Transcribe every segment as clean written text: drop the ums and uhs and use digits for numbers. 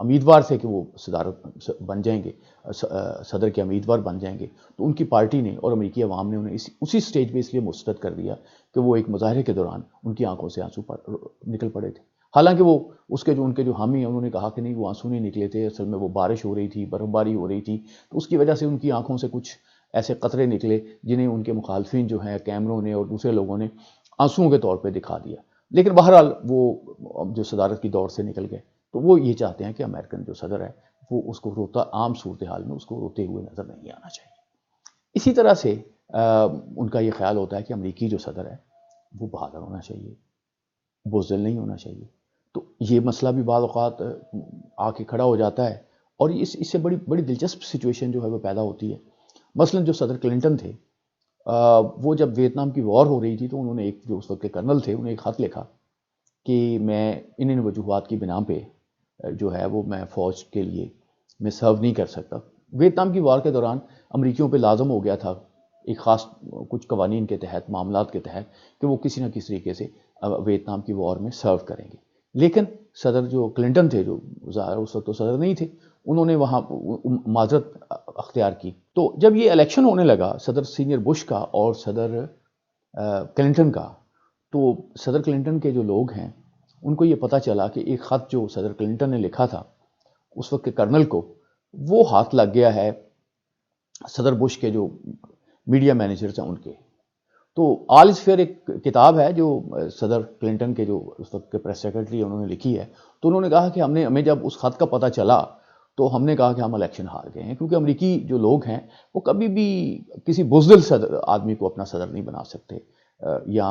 امیدوار تھے کہ وہ صدارت بن جائیں گے، صدر کے امیدوار بن جائیں گے، تو ان کی پارٹی نے اور امریکی عوام نے انہیں اسی سٹیج پہ اس لیے مسترد کر دیا کہ وہ ایک مظاہرے کے دوران ان کی آنکھوں سے آنسو نکل پڑے تھے۔ حالانکہ وہ اس کے جو ان کے جو حامی ہیں انہوں نے کہا کہ نہیں، وہ آنسو نہیں نکلے تھے، اصل میں وہ بارش ہو رہی تھی، برف باری ہو رہی تھی، تو اس کی وجہ سے ان کی آنکھوں سے کچھ ایسے قطرے نکلے جنہیں ان کے مخالفین جو ہیں کیمروں نے اور دوسرے لوگوں نے آنسوؤں کے طور پہ دکھا دیا۔ لیکن بہرحال وہ جو صدارت کی دوڑ سے نکل گئے، تو وہ یہ چاہتے ہیں کہ امریکن جو صدر ہے وہ اس کو روتا، عام صورتحال میں اس کو روتے ہوئے نظر نہیں آنا چاہیے۔ اسی طرح سے ان کا یہ خیال ہوتا ہے کہ امریکی جو صدر ہے وہ بہادر ہونا چاہیے، بزدل نہیں ہونا چاہیے۔ تو یہ مسئلہ بھی بعض اوقات آ کے کھڑا ہو جاتا ہے، اور اس سے بڑی بڑی دلچسپ سچویشن جو ہے وہ پیدا ہوتی ہے۔ مثلاً جو صدر کلنٹن تھے، وہ جب ویتنام کی وار ہو رہی تھی تو انہوں نے ایک جو اس وقت کے کرنل تھے انہیں ایک خط لکھا کہ میں ان وجوہات کی بنا پہ جو ہے وہ میں فوج کے لیے میں سرو نہیں کر سکتا۔ ویتنام کی وار کے دوران امریکیوں پہ لازم ہو گیا تھا ایک خاص کچھ قوانین کے تحت، معاملات کے تحت، کہ وہ کسی نہ کسی طریقے سے ویتنام کی وار میں سرو کریں گے۔ لیکن صدر جو کلنٹن تھے، جو ظاہر اس وقت تو صدر نہیں تھے، انہوں نے وہاں معذرت اختیار کی۔ تو جب یہ الیکشن ہونے لگا صدر سینئر بش کا اور صدر کلنٹن کا، تو صدر کلنٹن کے جو لوگ ہیں ان کو یہ پتہ چلا کہ ایک خط جو صدر کلنٹن نے لکھا تھا اس وقت کے کرنل کو، وہ ہاتھ لگ گیا ہے صدر بش کے جو میڈیا مینیجرز ہیں ان کے۔ تو آل از فیئر ایک کتاب ہے جو صدر کلنٹن کے جو اس وقت کے پریس سیکرٹری انہوں نے لکھی ہے، تو انہوں نے کہا کہ ہمیں جب اس خط کا پتہ چلا تو ہم نے کہا کہ ہم الیکشن ہار گئے ہیں، کیونکہ امریکی جو لوگ ہیں وہ کبھی بھی کسی بزدل آدمی کو اپنا صدر نہیں بنا سکتے، یا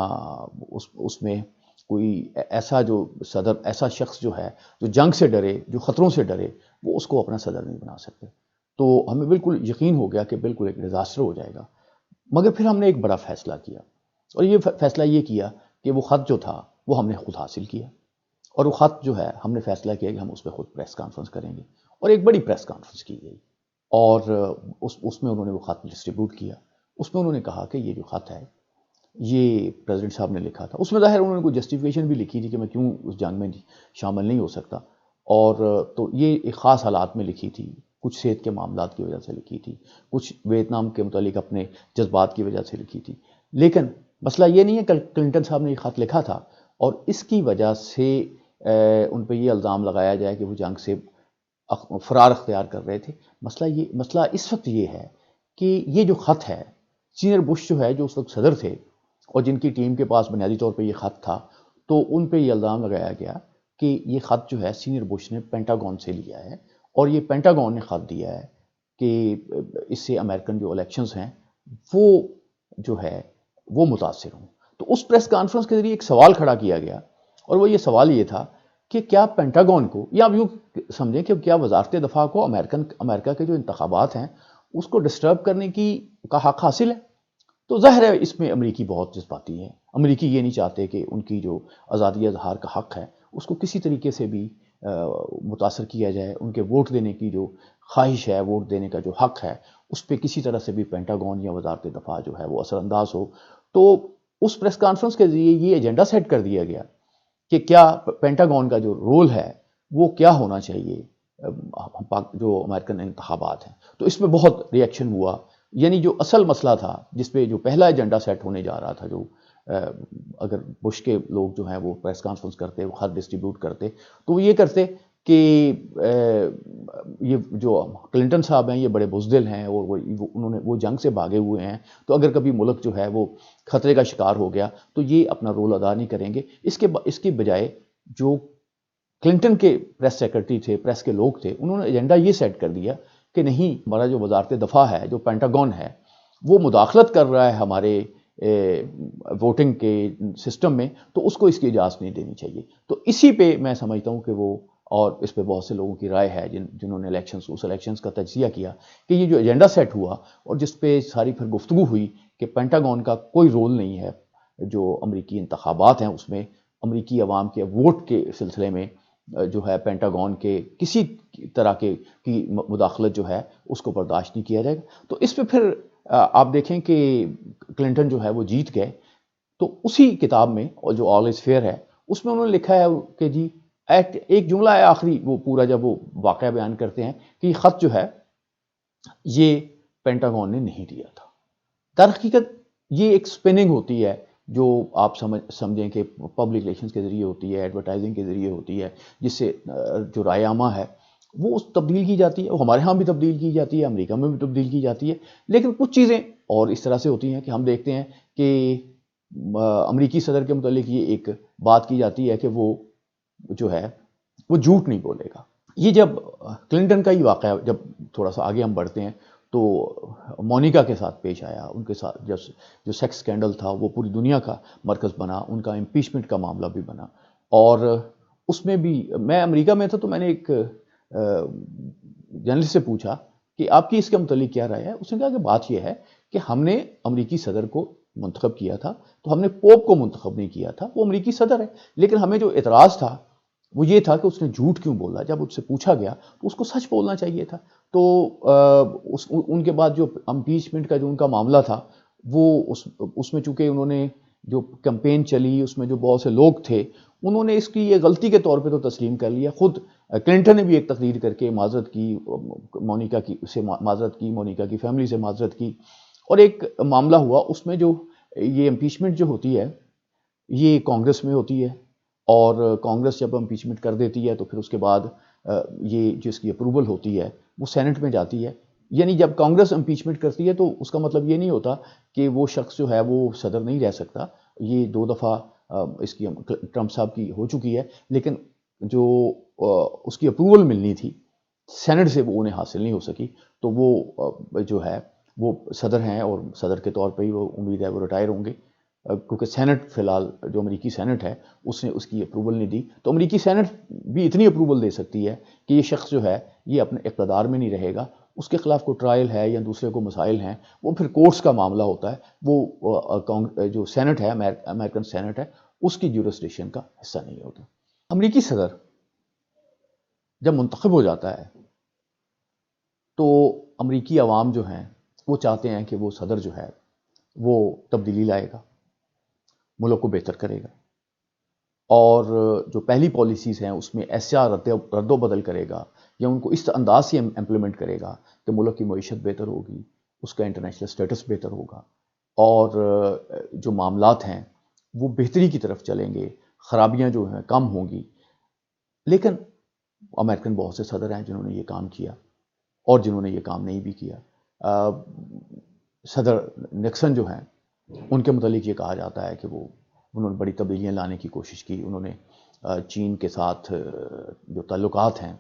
اس میں کوئی ایسا جو صدر، ایسا شخص جو ہے جو جنگ سے ڈرے، جو خطروں سے ڈرے، وہ اس کو اپنا صدر نہیں بنا سکتے۔ تو ہمیں بالکل یقین ہو گیا کہ بالکل ایک ڈیزاسٹر ہو جائے گا۔ مگر پھر ہم نے ایک بڑا فیصلہ کیا، اور یہ فیصلہ یہ کیا کہ وہ خط جو تھا وہ ہم نے خود حاصل کیا، اور وہ خط جو ہے ہم نے فیصلہ کیا کہ ہم اس پہ خود پریس کانفرنس کریں گے، اور ایک بڑی پریس کانفرنس کی گئی، اور اس میں انہوں نے وہ خط ڈسٹریبیوٹ کیا۔ اس میں انہوں نے کہا کہ یہ جو خط ہے یہ پریزیڈنٹ صاحب نے لکھا تھا۔ اس میں ظاہر انہوں نے کوئی جسٹیفیکیشن بھی لکھی تھی کہ میں کیوں اس جنگ میں شامل نہیں ہو سکتا، اور تو یہ ایک خاص حالات میں لکھی تھی، کچھ صحت کے معاملات کی وجہ سے لکھی تھی، کچھ ویتنام کے متعلق اپنے جذبات کی وجہ سے لکھی تھی۔ لیکن مسئلہ یہ نہیں ہے کہ کلنٹن صاحب نے یہ خط لکھا تھا اور اس کی وجہ سے ان پہ یہ الزام لگایا جائے کہ وہ جنگ سے فرار اختیار کر رہے تھے۔ مسئلہ اس وقت یہ ہے کہ یہ جو خط ہے، سینئر بش جو ہے، جو اس وقت صدر تھے اور جن کی ٹیم کے پاس بنیادی طور پہ یہ خط تھا، تو ان پہ یہ الزام لگایا گیا کہ یہ خط جو ہے سینئر بش نے پینٹاگون سے لیا ہے، اور یہ پینٹاگون نے خط دیا ہے کہ اس سے امریکن جو الیکشنز ہیں وہ جو ہے وہ متاثر ہوں۔ تو اس پریس کانفرنس کے ذریعے ایک سوال کھڑا کیا گیا، اور وہ یہ سوال یہ تھا کہ کیا پینٹاگون کو، یا یوں سمجھیں کہ کیا وزارت دفاع کو امریکہ کے جو انتخابات ہیں اس کو ڈسٹرب کرنے کا حق حاصل ہے؟ تو ظاہر ہے اس میں امریکی بہت جذباتی ہیں، امریکی یہ نہیں چاہتے کہ ان کی جو آزادی اظہار کا حق ہے اس کو کسی طریقے سے بھی متاثر کیا جائے، ان کے ووٹ دینے کی جو خواہش ہے، ووٹ دینے کا جو حق ہے، اس پہ کسی طرح سے بھی پینٹاگون یا وزارت دفاع جو ہے وہ اثر انداز ہو۔ تو اس پریس کانفرنس کے ذریعے یہ ایجنڈا سیٹ کر دیا گیا کہ کیا پینٹاگون کا جو رول ہے وہ کیا ہونا چاہیے جو امریکن انتخابات ہیں۔ تو اس میں بہت ری ایکشن ہوا، یعنی جو اصل مسئلہ تھا جس پہ جو پہلا ایجنڈا سیٹ ہونے جا رہا تھا، جو اگر بش کے لوگ جو ہیں وہ پریس کانفرنس کرتے، وہ خط ڈسٹریبیوٹ کرتے، تو وہ یہ کرتے کہ یہ جو کلنٹن صاحب ہیں یہ بڑے بزدل ہیں اور وہ جنگ سے بھاگے ہوئے ہیں، تو اگر کبھی ملک جو ہے وہ خطرے کا شکار ہو گیا تو یہ اپنا رول ادا نہیں کریں گے۔ اس کے بجائے جو کلنٹن کے پریس سیکرٹری تھے، پریس کے لوگ تھے، انہوں نے ایجنڈا یہ سیٹ کر دیا کہ نہیں، ہمارا جو وزارت دفاع ہے، جو پینٹاگون ہے، وہ مداخلت کر رہا ہے ہمارے ووٹنگ کے سسٹم میں، تو اس کو اس کی اجازت نہیں دینی چاہیے۔ تو اسی پہ میں سمجھتا ہوں کہ وہ، اور اس پہ بہت سے لوگوں کی رائے ہے جنہوں نے اس الیکشنز کا تجزیہ کیا، کہ یہ جو ایجنڈا سیٹ ہوا اور جس پہ ساری پھر گفتگو ہوئی کہ پینٹاگون کا کوئی رول نہیں ہے جو امریکی انتخابات ہیں اس میں، امریکی عوام کے ووٹ کے سلسلے میں جو ہے پینٹاگون کے کسی طرح کی مداخلت جو ہے اس کو برداشت نہیں کیا جائے گا۔ تو اس پہ پھر آپ دیکھیں کہ کلنٹن جو ہے وہ جیت گئے۔ تو اسی کتاب میں، اور جو آل از فیئر ہے، اس میں انہوں نے لکھا ہے کہ جی ایک جملہ ہے آخری، وہ پورا جب وہ واقعہ بیان کرتے ہیں کہ یہ خط جو ہے یہ پینٹاگون نے نہیں دیا تھا. در حقیقت یہ ایک سپننگ ہوتی ہے جو آپ سمجھیں کہ پبلک ریلیشنز کے ذریعے ہوتی ہے، ایڈورٹائزنگ کے ذریعے ہوتی ہے، جس سے جو رائے عامہ ہے وہ اس تبدیل کی جاتی ہے. وہ ہمارے ہاں بھی تبدیل کی جاتی ہے، امریکہ میں بھی تبدیل کی جاتی ہے. لیکن کچھ چیزیں اور اس طرح سے ہوتی ہیں کہ ہم دیکھتے ہیں کہ امریکی صدر کے متعلق یہ ایک بات کی جاتی ہے کہ وہ جو ہے وہ جھوٹ نہیں بولے گا. یہ جب کلنٹن کا ہی واقعہ، جب تھوڑا سا آگے ہم بڑھتے ہیں تو مونیکا کے ساتھ پیش آیا، ان کے ساتھ جو سیکس سکینڈل تھا وہ پوری دنیا کا مرکز بنا، ان کا امپیچمنٹ کا معاملہ بھی بنا. اور اس میں بھی میں امریکہ میں تھا تو میں نے ایک جرنلسٹ سے پوچھا کہ آپ کی اس کے متعلق کیا رائے ہے. اس نے کہا کہ بات یہ ہے کہ ہم نے امریکی صدر کو منتخب کیا تھا تو ہم نے پوپ کو منتخب نہیں کیا تھا، وہ امریکی صدر ہے. لیکن ہمیں جو اعتراض تھا وہ یہ تھا کہ اس نے جھوٹ کیوں بولا. جب اس سے پوچھا گیا تو اس کو سچ بولنا چاہیے تھا. تو ان کے بعد جو امپیچمنٹ کا جو ان کا معاملہ تھا وہ اس میں چونکہ انہوں نے جو کمپین چلی اس میں جو بہت سے لوگ تھے انہوں نے اس کی یہ غلطی کے طور پہ تو تسلیم کر لیا. خود کلنٹن نے بھی ایک تقریر کر کے معذرت کی، مونیکا کی سے معذرت کی، مونیکا کی فیملی سے معذرت کی، اور ایک معاملہ ہوا. اس میں جو یہ امپیچمنٹ جو ہوتی ہے یہ کانگریس میں ہوتی ہے، اور کانگریس جب امپیچمنٹ کر دیتی ہے تو پھر اس کے بعد یہ جس کی اپروول ہوتی ہے وہ سینٹ میں جاتی ہے. یعنی جب کانگریس امپیچمنٹ کرتی ہے تو اس کا مطلب یہ نہیں ہوتا کہ وہ شخص جو ہے وہ صدر نہیں رہ سکتا. یہ 2 دفعہ اس کی ٹرمپ صاحب کی ہو چکی ہے، لیکن جو اس کی اپروول ملنی تھی سینٹ سے وہ انہیں حاصل نہیں ہو سکی. تو وہ جو ہے وہ صدر ہیں، اور صدر کے طور پہ ہی وہ امید ہے وہ ریٹائر ہوں گے، کیونکہ سینٹ فی الحال جو امریکی سینٹ ہے اس نے اس کی اپروول نہیں دی. تو امریکی سینٹ بھی اتنی اپروول دے سکتی ہے کہ یہ شخص جو ہے یہ اپنے اقتدار میں نہیں رہے گا. اس کے خلاف کوئی ٹرائل ہے یا دوسرے کو مسائل ہیں وہ پھر کورٹس کا معاملہ ہوتا ہے. وہ جو سینٹ ہے، امریکن سینٹ ہے، اس کی جورسڈکشن کا حصہ نہیں ہوتا. امریکی صدر جب منتخب ہو جاتا ہے تو امریکی عوام جو ہیں وہ چاہتے ہیں کہ وہ صدر جو ہے وہ تبدیلی لائے گا، ملک کو بہتر کرے گا، اور جو پہلی پالیسیز ہیں اس میں ایسا رد و بدل کرے گا یا ان کو اس انداز سے امپلیمنٹ کرے گا کہ ملک کی معیشت بہتر ہوگی، اس کا انٹرنیشنل سٹیٹس بہتر ہوگا، اور جو معاملات ہیں وہ بہتری کی طرف چلیں گے، خرابیاں جو ہیں کم ہوں گی. لیکن امریکن بہت سے صدر ہیں جنہوں نے یہ کام کیا اور جنہوں نے یہ کام نہیں بھی کیا. صدر نکسن جو ہیں ان کے متعلق یہ کہا جاتا ہے کہ انہوں نے بڑی تبدیلیاں لانے کی کوشش کی. انہوں نے چین کے ساتھ جو تعلقات ہیں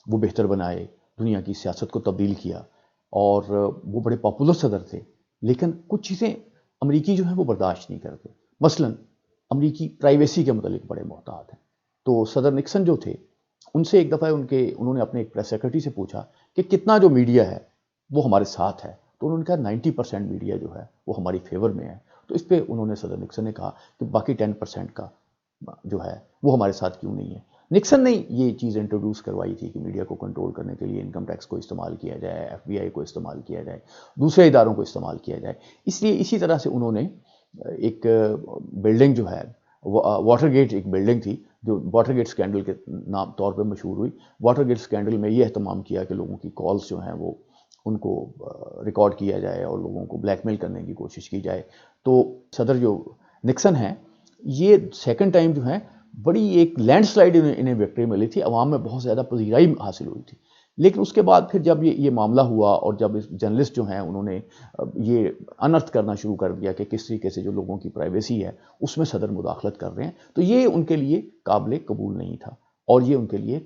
وہ بہتر بنائے، دنیا کی سیاست کو تبدیل کیا، اور وہ بڑے پاپولر صدر تھے. لیکن کچھ چیزیں امریکی جو ہیں وہ برداشت نہیں کرتے. مثلا امریکی پرائیویسی کے متعلق بڑے محتاط ہیں. تو صدر نکسن جو تھے ان سے ایک دفعہ انہوں نے اپنے ایک پریس سیکرٹری سے پوچھا کہ کتنا جو میڈیا ہے وہ ہمارے ساتھ ہے. تو انہوں نے کہا 90% میڈیا جو ہے وہ ہماری فیور میں ہے. تو اس پہ انہوں نے صدر نکسن نے کہا کہ باقی 10% کا جو ہے وہ ہمارے ساتھ کیوں نہیں ہے. نکسن نے یہ چیز انٹروڈیوس کروائی تھی کہ میڈیا کو کنٹرول کرنے کے لیے انکم ٹیکس کو استعمال کیا جائے، FBI کو استعمال کیا جائے، دوسرے اداروں کو استعمال کیا جائے. اس لیے اسی طرح سے انہوں نے ایک بلڈنگ جو ہے واٹر گیٹ، ایک بلڈنگ تھی جو واٹر گیٹ سکینڈل کے نام طور پہ مشہور ہوئی. واٹر گیٹ سکینڈل میں یہ اہتمام کیا کہ لوگوں کی کالز جو ہیں وہ ان کو ریکارڈ کیا جائے اور لوگوں کو بلیک میل کرنے کی کوشش کی جائے. تو صدر جو نکسن ہیں یہ سیکنڈ ٹائم جو ہے بڑی ایک لینڈ سلائڈ انہیں وکٹری ملی تھی، عوام میں بہت زیادہ پذیرائی حاصل ہوئی تھی. لیکن اس کے بعد پھر جب یہ معاملہ ہوا اور جب جرنلسٹ جو ہیں انہوں نے یہ انرتھ کرنا شروع کر دیا کہ کس طریقے سے جو لوگوں کی پرائیویسی ہے اس میں صدر مداخلت کر رہے ہیں، تو یہ ان کے لیے قابل قبول نہیں تھا اور یہ ان کے لیے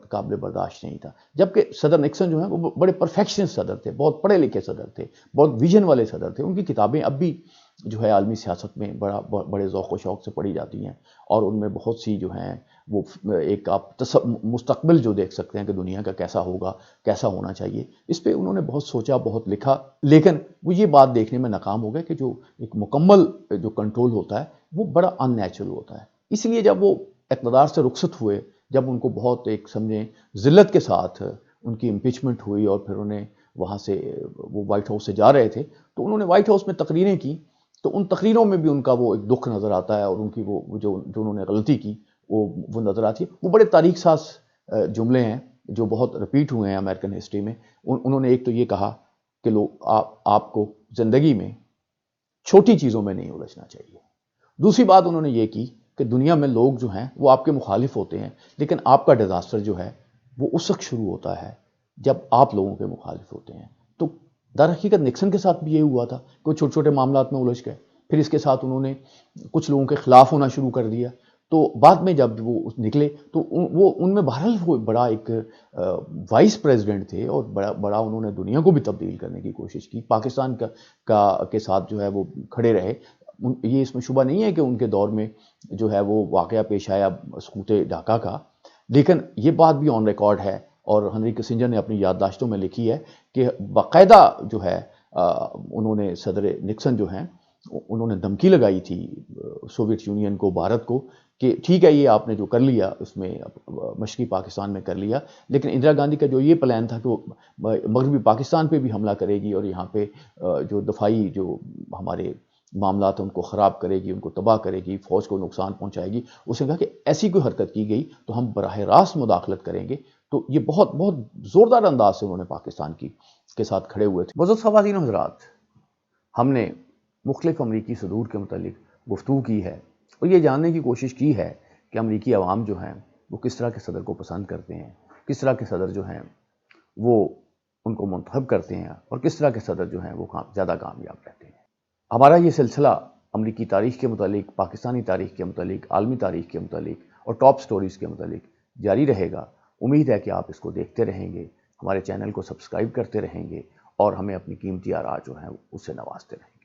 قابل برداشت نہیں تھا. جبکہ صدر نکسن جو ہیں وہ بڑے پرفیکشنسٹ صدر تھے، بہت پڑھے لکھے صدر تھے، بہت ویژن والے صدر تھے. ان کی کتابیں اب بھی جو ہے عالمی سیاست میں بڑے ذوق و شوق سے پڑھی جاتی ہیں، اور ان میں بہت سی جو ہیں وہ ایک آپ مستقبل جو دیکھ سکتے ہیں کہ دنیا کا کیسا ہوگا، کیسا ہونا چاہیے. اس پہ انہوں نے بہت سوچا، بہت لکھا، لیکن وہ یہ بات دیکھنے میں ناکام ہو گئے کہ جو ایک مکمل جو کنٹرول ہوتا ہے وہ بڑا ان نیچرل ہوتا ہے. اس لیے جب وہ اقتدار سے رخصت ہوئے، جب ان کو بہت ایک سمجھیں ذلت کے ساتھ ان کی امپیچمنٹ ہوئی اور پھر انہیں وہاں سے وہ وائٹ ہاؤس سے جا رہے تھے، تو انہوں نے وائٹ ہاؤس میں تقریریں کی. تو ان تقریروں میں بھی ان کا وہ ایک دکھ نظر آتا ہے، اور ان کی وہ جو انہوں نے غلطی کی وہ نظر آتی ہے۔ وہ بڑے تاریخ ساز جملے ہیں جو بہت رپیٹ ہوئے ہیں امریکن ہسٹری میں۔ انہوں نے ایک تو یہ کہا کہ آپ کو زندگی میں چھوٹی چیزوں میں نہیں الجھنا چاہیے۔ دوسری بات انہوں نے یہ کی کہ دنیا میں لوگ جو ہیں وہ آپ کے مخالف ہوتے ہیں، لیکن آپ کا ڈیزاسٹر جو ہے وہ اس وقت شروع ہوتا ہے جب آپ لوگوں کے مخالف ہوتے ہیں۔ تو در حقیقت نکسن کے ساتھ بھی یہ ہوا تھا، کوئی چھوٹے چھوٹے معاملات میں الجھ گئے، پھر اس کے ساتھ انہوں نے کچھ لوگوں کے خلاف ہونا شروع کر دیا، تو بعد میں جب وہ نکلے تو وہ ان میں بہرحال وہ بڑا ایک وائس پریزیڈنٹ تھے، اور بڑا انہوں نے دنیا کو بھی تبدیل کرنے کی کوشش کی، پاکستان کے ساتھ جو ہے وہ کھڑے رہے۔ یہ اس میں شبہ نہیں ہے کہ ان کے دور میں جو ہے وہ واقعہ پیش آیا سقوط ڈھاکہ کا، لیکن یہ بات بھی آن ریکارڈ ہے، اور ہنری کسنجر نے اپنی یادداشتوں میں لکھی ہے کہ باقاعدہ جو ہے انہوں نے صدر نکسن جو ہیں انہوں نے دھمکی لگائی تھی سوویت یونین کو، بھارت کو، کہ ٹھیک ہے یہ آپ نے جو کر لیا اس میں مشرقی پاکستان میں کر لیا، لیکن اندرا گاندھی کا جو یہ پلان تھا کہ وہ مغربی پاکستان پہ بھی حملہ کرے گی اور یہاں پہ جو دفاعی جو ہمارے معاملات ہیں ان کو خراب کرے گی، ان کو تباہ کرے گی، فوج کو نقصان پہنچائے گی، اس نے کہا کہ ایسی کوئی حرکت کی گئی تو ہم براہ راست مداخلت کریں گے۔ تو یہ بہت بہت زوردار انداز سے انہوں نے پاکستان کے ساتھ کھڑے ہوئے تھے۔ معزز خواتین و حضرات، ہم نے مختلف امریکی صدور کے متعلق گفتگو کی ہے، اور یہ جاننے کی کوشش کی ہے کہ امریکی عوام جو ہیں وہ کس طرح کے صدر کو پسند کرتے ہیں، کس طرح کے صدر جو ہیں وہ ان کو منتخب کرتے ہیں، اور کس طرح کے صدر جو ہیں وہ زیادہ کامیاب رہتے ہیں۔ ہمارا یہ سلسلہ امریکی تاریخ کے متعلق، پاکستانی تاریخ کے متعلق، عالمی تاریخ کے متعلق اور ٹاپ سٹوریز کے متعلق جاری رہے گا۔ امید ہے کہ آپ اس کو دیکھتے رہیں گے، ہمارے چینل کو سبسکرائب کرتے رہیں گے، اور ہمیں اپنی قیمتی آراء جو ہیں اس سے نوازتے رہیں گے۔